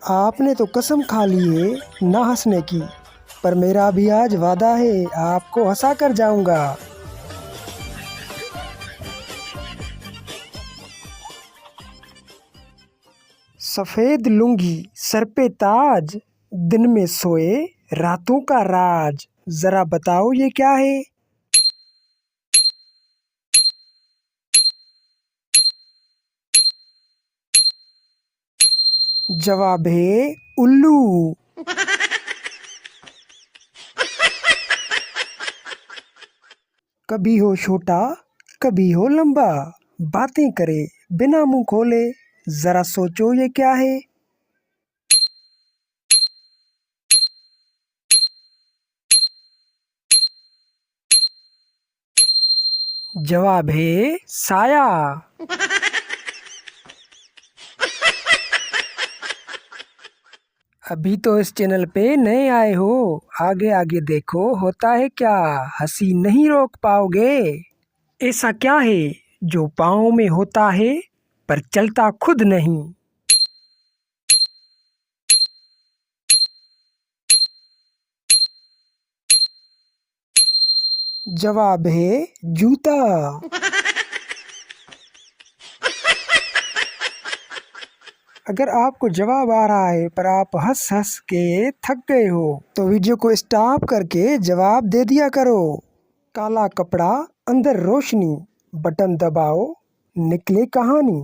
आपने तो कसम खा ली है ना हंसने की, पर मेरा भी आज वादा है आपको हंसा कर जाऊंगा। सफेद लुंगी सर पे ताज, दिन में सोए रातों का राज, जरा बताओ ये क्या है। जवाब है उल्लू। कभी हो छोटा कभी हो लंबा, बातें करे बिना मुंह खोले, जरा सोचो ये क्या है। जवाब है साया। अभी तो इस चैनल पे नए आए हो, आगे आगे देखो होता है क्या, हंसी नहीं रोक पाओगे। ऐसा क्या है जो पाँव में होता है पर चलता खुद नहीं। जवाब है जूता। अगर आपको जवाब आ रहा है पर आप हंस हंस के थक गए हो तो वीडियो को स्टॉप करके जवाब दे दिया करो। काला कपड़ा अंदर रोशनी, बटन दबाओ निकले कहानी।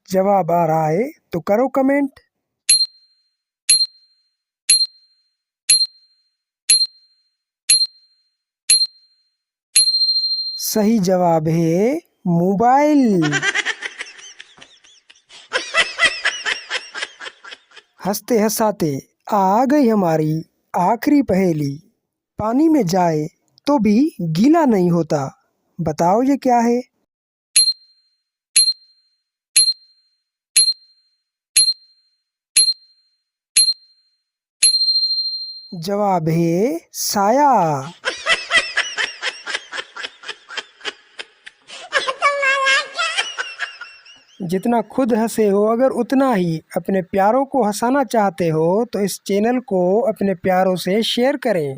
जवाब आ रहा है तो करो कमेंट। सही जवाब है मोबाइल। हंसते हंसाते आ गई हमारी आखिरी पहेली। पानी में जाए तो भी गीला नहीं होता, बताओ ये क्या है। जवाब है साया। जितना खुद हंसे हो अगर उतना ही अपने प्यारों को हंसाना चाहते हो तो इस चैनल को अपने प्यारों से शेयर करें।